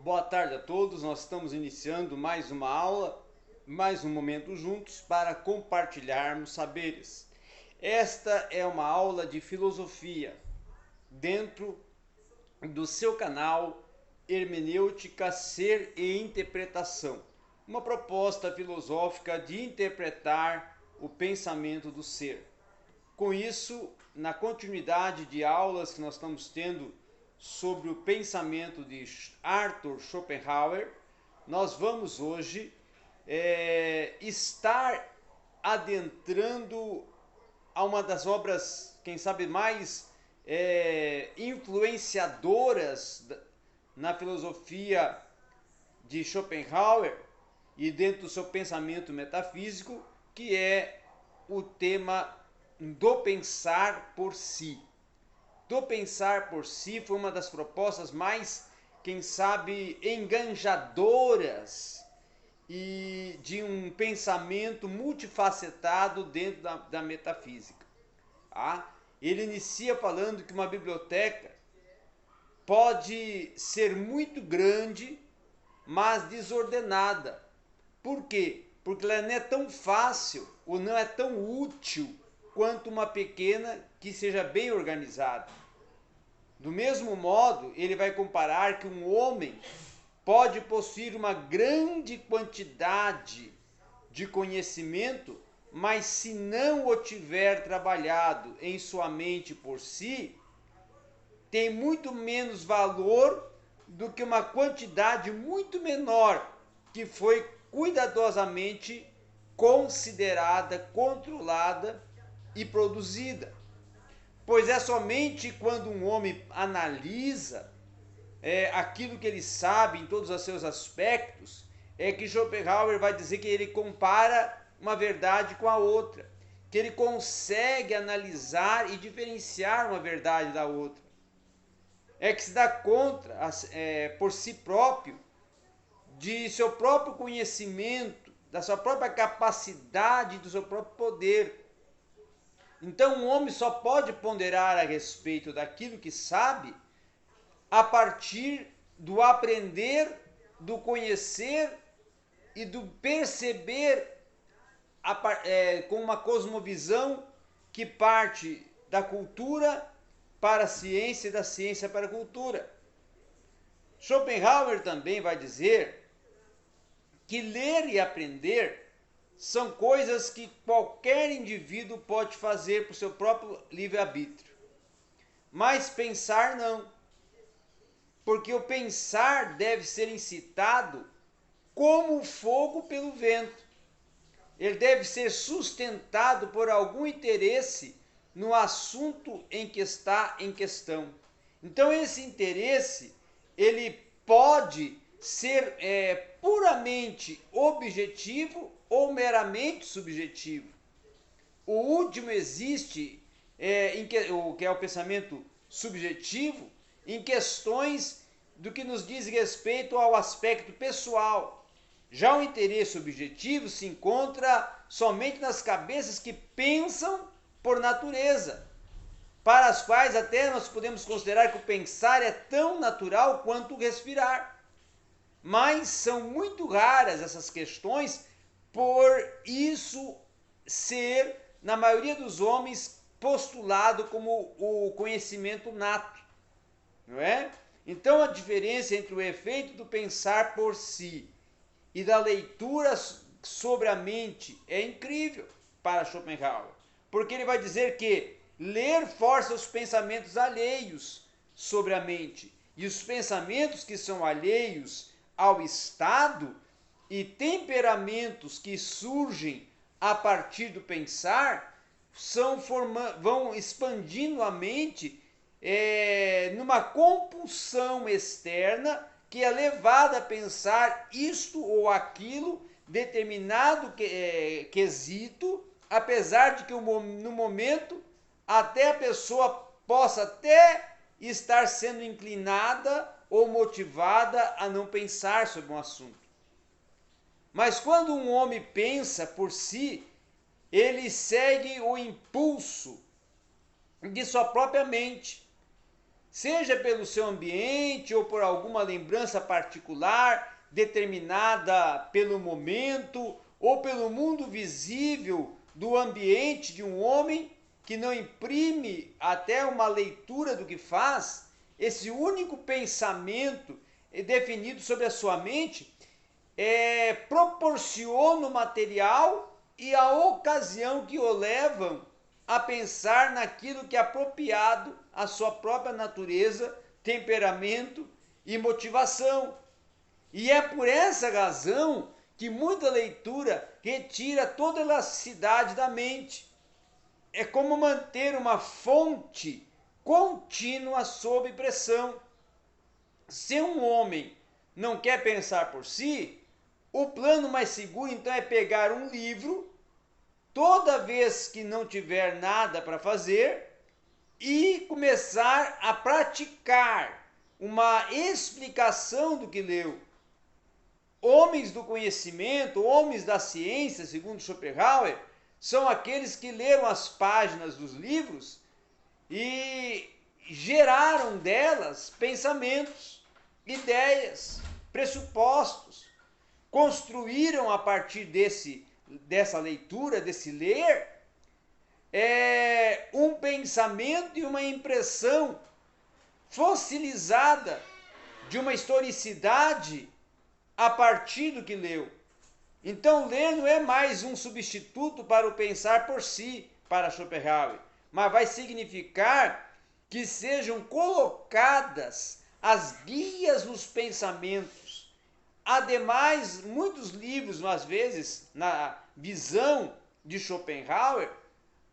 Boa tarde a todos, nós estamos iniciando mais uma aula, mais um momento juntos para compartilharmos saberes. Esta é uma aula de filosofia dentro do seu canal Hermenêutica, Ser e Interpretação, uma proposta filosófica de interpretar o pensamento do ser. Com isso, na continuidade de aulas que nós estamos tendo sobre o pensamento de Arthur Schopenhauer, nós vamos hoje estar adentrando a uma das obras, quem sabe, mais influenciadoras na filosofia de Schopenhauer e dentro do seu pensamento metafísico, que é o tema do pensar por si. Do pensar por si foi uma das propostas mais, quem sabe, enganjadoras e de um pensamento multifacetado dentro da metafísica. Tá? Ele inicia falando que uma biblioteca pode ser muito grande, mas desordenada. Por quê? Porque ela não é tão fácil ou não é tão útil quanto uma pequena que seja bem organizada. Do mesmo modo, ele vai comparar que um homem pode possuir uma grande quantidade de conhecimento, mas se não o tiver trabalhado em sua mente por si, tem muito menos valor do que uma quantidade muito menor que foi cuidadosamente considerada, controlada e produzida. Pois é somente quando um homem analisa aquilo que ele sabe em todos os seus aspectos, é que Schopenhauer vai dizer que ele compara uma verdade com a outra, que ele consegue analisar e diferenciar uma verdade da outra. É que se dá conta por si próprio de seu próprio conhecimento, da sua própria capacidade, do seu próprio poder. Então, um homem só pode ponderar a respeito daquilo que sabe a partir do aprender, do conhecer e do perceber com uma cosmovisão que parte da cultura para a ciência e da ciência para a cultura. Schopenhauer também vai dizer que ler e aprender são coisas que qualquer indivíduo pode fazer por seu próprio livre-arbítrio. Mas pensar não. Porque o pensar deve ser incitado como o fogo pelo vento. Ele deve ser sustentado por algum interesse no assunto em que está em questão. Então esse interesse, ele pode ser puramente objetivo ou meramente subjetivo. O último existe, que é o pensamento subjetivo, em questões do que nos diz respeito ao aspecto pessoal. Já o interesse objetivo se encontra somente nas cabeças que pensam por natureza, para as quais até nós podemos considerar que o pensar é tão natural quanto o respirar. Mas são muito raras essas questões, por isso ser, na maioria dos homens, postulado como o conhecimento nato, não é? Então a diferença entre o efeito do pensar por si e da leitura sobre a mente é incrível para Schopenhauer, porque ele vai dizer que ler força os pensamentos alheios sobre a mente, e os pensamentos que são alheios ao estado e temperamentos que surgem a partir do pensar vão expandindo a mente numa compulsão externa que é levada a pensar isto ou aquilo, determinado quesito, apesar de que no momento até a pessoa possa até estar sendo inclinada ou motivada a não pensar sobre um assunto. Mas quando um homem pensa por si, ele segue o impulso de sua própria mente. seja pelo seu ambiente ou por alguma lembrança particular, determinada pelo momento ou pelo mundo visível do ambiente de um homem que não imprime até uma leitura do que faz, esse único pensamento definido sobre a sua mente proporciona o material e a ocasião que o levam a pensar naquilo que é apropriado à sua própria natureza, temperamento e motivação. E é por essa razão que muita leitura retira toda a elasticidade da mente. É como manter uma fonte contínua sob pressão. Se um homem não quer pensar por si, o plano mais seguro então é pegar um livro toda vez que não tiver nada para fazer e começar a praticar uma explicação do que leu. Homens do conhecimento, homens da ciência, segundo Schopenhauer, são aqueles que leram as páginas dos livros e geraram delas pensamentos, ideias, pressupostos, construíram a partir dessa leitura, desse ler, um pensamento e uma impressão fossilizada de uma historicidade a partir do que leu. Então, ler não é mais um substituto para o pensar por si, para Schopenhauer, mas vai significar que sejam colocadas as guias nos pensamentos. Ademais, muitos livros, às vezes, na visão de Schopenhauer,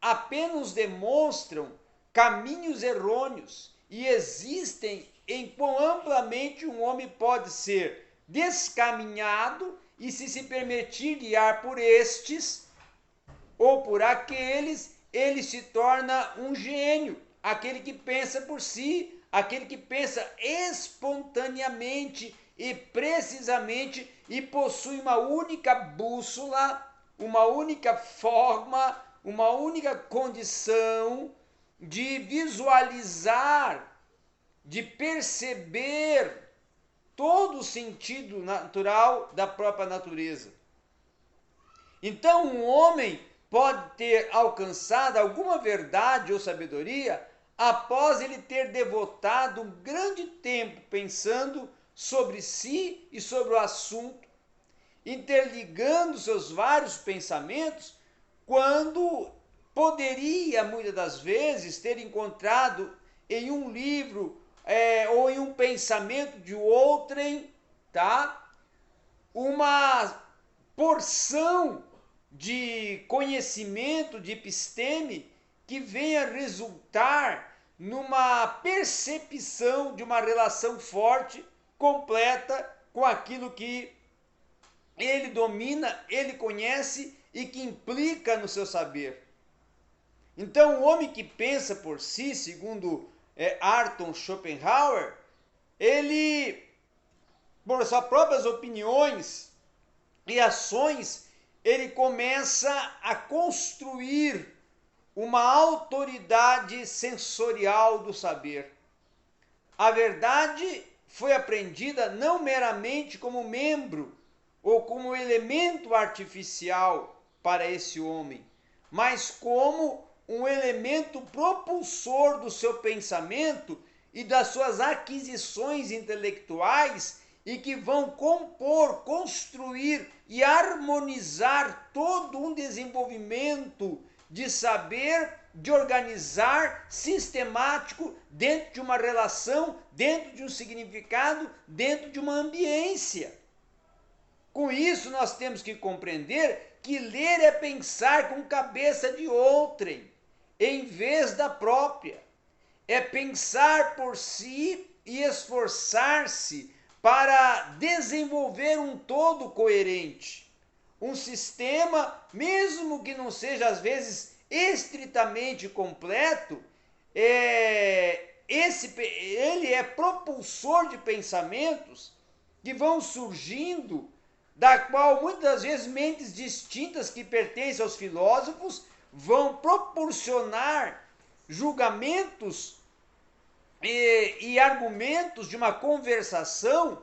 apenas demonstram caminhos errôneos e existem em quão amplamente um homem pode ser descaminhado e se permitir guiar por estes ou por aqueles, ele se torna um gênio, aquele que pensa por si, aquele que pensa espontaneamente e precisamente e possui uma única bússola, uma única forma, uma única condição de visualizar, de perceber todo o sentido natural da própria natureza. Então, um homem pode ter alcançado alguma verdade ou sabedoria após ele ter devotado um grande tempo pensando sobre si e sobre o assunto, interligando seus vários pensamentos, quando poderia, muitas das vezes, ter encontrado em um livro ou em um pensamento de outrem, tá? Uma porção de conhecimento, de episteme, que venha resultar numa percepção de uma relação forte, completa, com aquilo que ele domina, ele conhece e que implica no seu saber. Então, o homem que pensa por si, segundo Arthur Schopenhauer, ele, por suas próprias opiniões e ações, ele começa a construir uma autoridade sensorial do saber. A verdade foi aprendida não meramente como membro ou como elemento artificial para esse homem, mas como um elemento propulsor do seu pensamento e das suas aquisições intelectuais e que vão compor, construir e harmonizar todo um desenvolvimento de saber, de organizar, sistemático, dentro de uma relação, dentro de um significado, dentro de uma ambiência. Com isso, nós temos que compreender que ler é pensar com cabeça de outrem, em vez da própria. É pensar por si e esforçar-se para desenvolver um todo coerente. Um sistema, mesmo que não seja às vezes estritamente completo, ele é propulsor de pensamentos que vão surgindo, da qual muitas vezes mentes distintas que pertencem aos filósofos vão proporcionar julgamentos e argumentos de uma conversação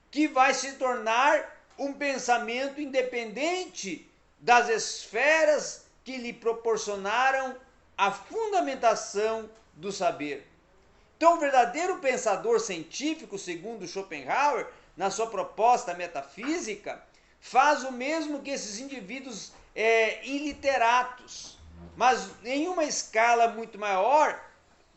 que vai se tornar um pensamento independente das esferas que lhe proporcionaram a fundamentação do saber. Então, o verdadeiro pensador científico, segundo Schopenhauer, na sua proposta metafísica, faz o mesmo que esses indivíduos iliteratos, mas em uma escala muito maior,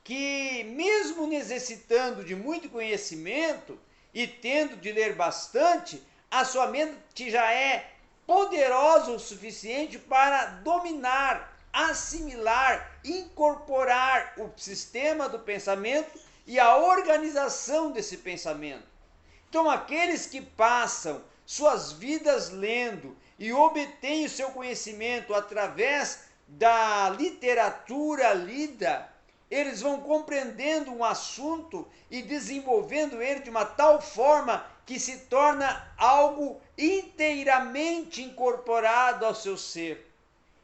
que mesmo necessitando de muito conhecimento e tendo de ler bastante, a sua mente já é poderosa o suficiente para dominar, assimilar, incorporar o sistema do pensamento e a organização desse pensamento. Então, aqueles que passam suas vidas lendo e obtêm o seu conhecimento através da literatura lida, eles vão compreendendo um assunto e desenvolvendo ele de uma tal forma que se torna algo inteiramente incorporado ao seu ser.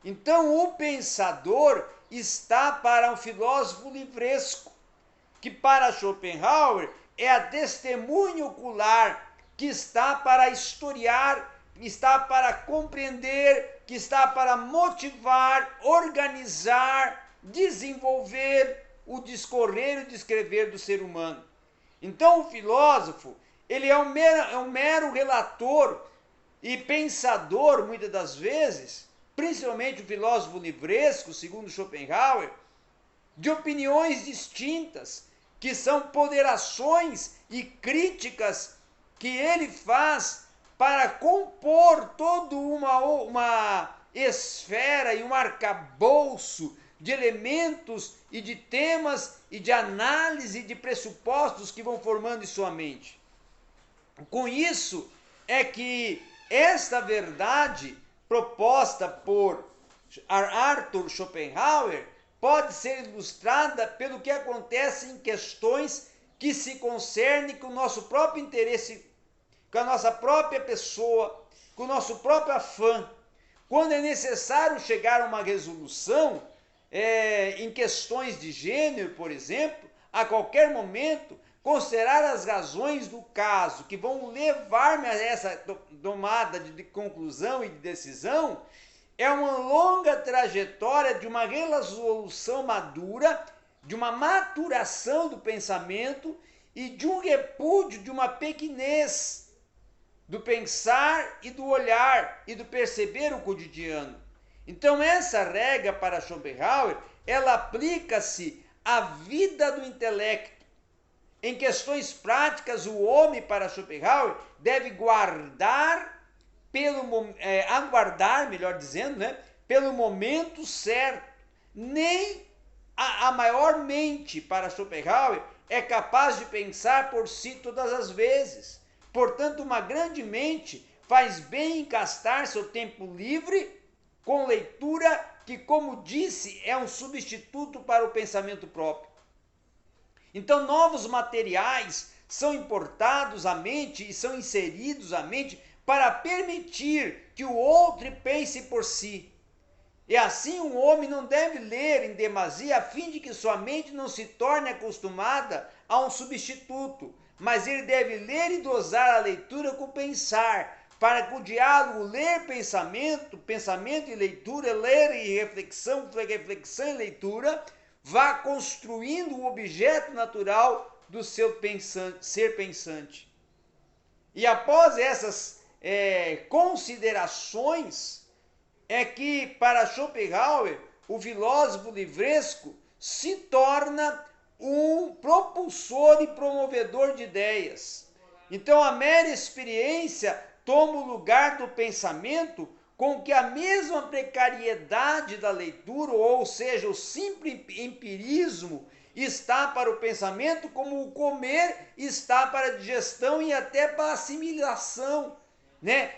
Então, o pensador está para um filósofo livresco, que para Schopenhauer é a testemunha ocular, que está para historiar, está para compreender, que está para motivar, organizar, desenvolver o discorrer e o descrever do ser humano. Então, o filósofo, ele é um mero relator e pensador, muitas das vezes, principalmente o filósofo livresco, segundo Schopenhauer, de opiniões distintas, que são ponderações e críticas que ele faz para compor toda uma esfera e um arcabouço de elementos e de temas e de análise e de pressupostos que vão formando em sua mente. Com isso é que esta verdade proposta por Arthur Schopenhauer pode ser ilustrada pelo que acontece em questões que se concernem com o nosso próprio interesse, com a nossa própria pessoa, com o nosso próprio afã. Quando é necessário chegar a uma resolução, em questões de gênero, por exemplo, a qualquer momento, considerar as razões do caso que vão levar-me a essa tomada de conclusão e de decisão, é uma longa trajetória de uma resolução madura, de uma maturação do pensamento e de um repúdio de uma pequenez do pensar e do olhar e do perceber o cotidiano. Então, essa regra para Schopenhauer, ela aplica-se à vida do intelecto. Em questões práticas, o homem, para Schopenhauer, deve aguardar, melhor dizendo, pelo momento certo. Nem a maior mente, para Schopenhauer, é capaz de pensar por si todas as vezes. Portanto, uma grande mente faz bem em gastar seu tempo livre com leitura, que, como disse, é um substituto para o pensamento próprio. Então, novos materiais são importados à mente e são inseridos à mente para permitir que o outro pense por si. E assim, um homem não deve ler em demasia a fim de que sua mente não se torne acostumada a um substituto, mas ele deve ler e dosar a leitura com pensar, para que o diálogo pensamento e leitura, ler e reflexão e leitura, vá construindo o objeto natural do seu ser pensante. E após essas considerações, é que para Schopenhauer, o filósofo livresco se torna um propulsor e promovedor de ideias. Então, a mera experiência toma o lugar do pensamento, com que a mesma precariedade da leitura, ou seja, o simples empirismo, está para o pensamento, como o comer está para a digestão e até para a assimilação,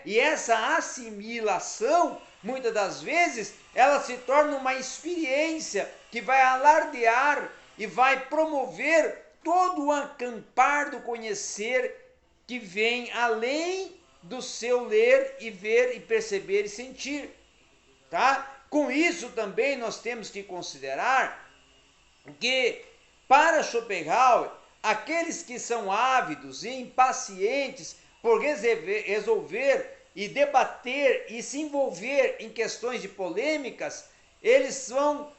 E essa assimilação, muitas das vezes, ela se torna uma experiência que vai alardear e vai promover todo o acampar do conhecer que vem além do seu ler e ver e perceber e sentir, tá? Com isso também nós temos que considerar que Para Schopenhauer, aqueles que são ávidos e impacientes por resolver e debater e se envolver em questões de polêmicas, eles são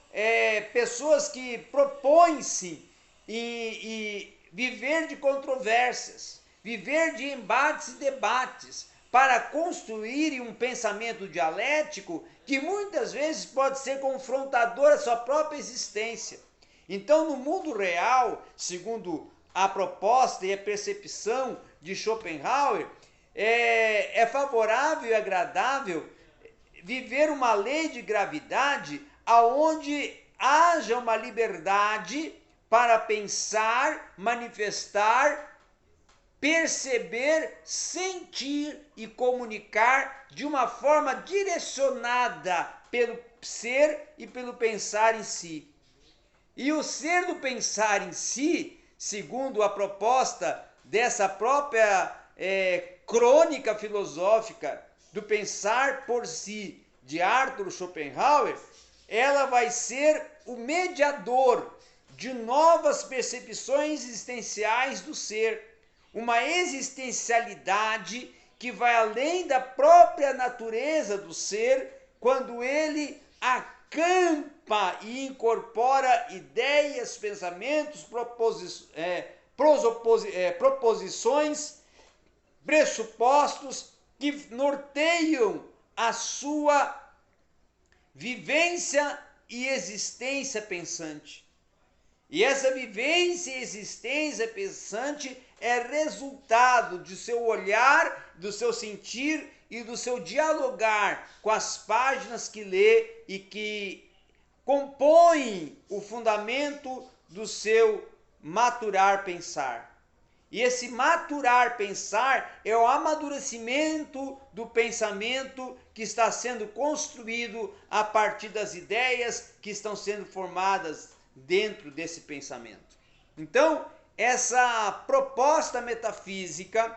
pessoas que propõem-se e viver de controvérsias, viver de embates e debates, para construir um pensamento dialético que muitas vezes pode ser confrontador à sua própria existência. Então, no mundo real, segundo a proposta e a percepção de Schopenhauer, é favorável e agradável viver uma lei de gravidade aonde haja uma liberdade para pensar, manifestar, perceber, sentir e comunicar de uma forma direcionada pelo ser e pelo pensar em si. E o ser do pensar em si, segundo a proposta dessa própria crônica filosófica do pensar por si de Arthur Schopenhauer, ela vai ser o mediador de novas percepções existenciais do ser, uma existencialidade que vai além da própria natureza do ser, quando ele acampa e incorpora ideias, pensamentos, proposições, pressupostos que norteiam a sua vivência e existência pensante. E essa vivência e existência pensante é resultado do seu olhar, do seu sentir e do seu dialogar com as páginas que lê e que compõem o fundamento do seu maturar pensar. E esse maturar pensar é o amadurecimento do pensamento que está sendo construído a partir das ideias que estão sendo formadas dentro desse pensamento. Então, essa proposta metafísica,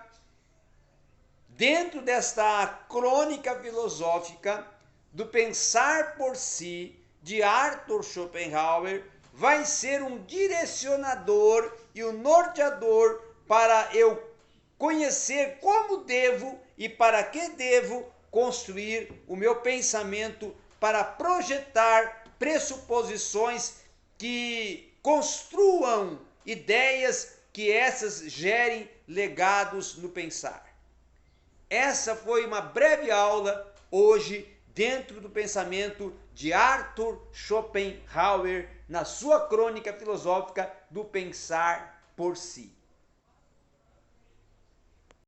dentro desta crônica filosófica do pensar por si, de Arthur Schopenhauer, vai ser um direcionador e um norteador para eu conhecer como devo e para que devo construir o meu pensamento para projetar pressuposições que construam ideias que essas gerem legados no pensar. Essa foi uma breve aula hoje dentro do pensamento de Arthur Schopenhauer na sua crônica filosófica do pensar por si.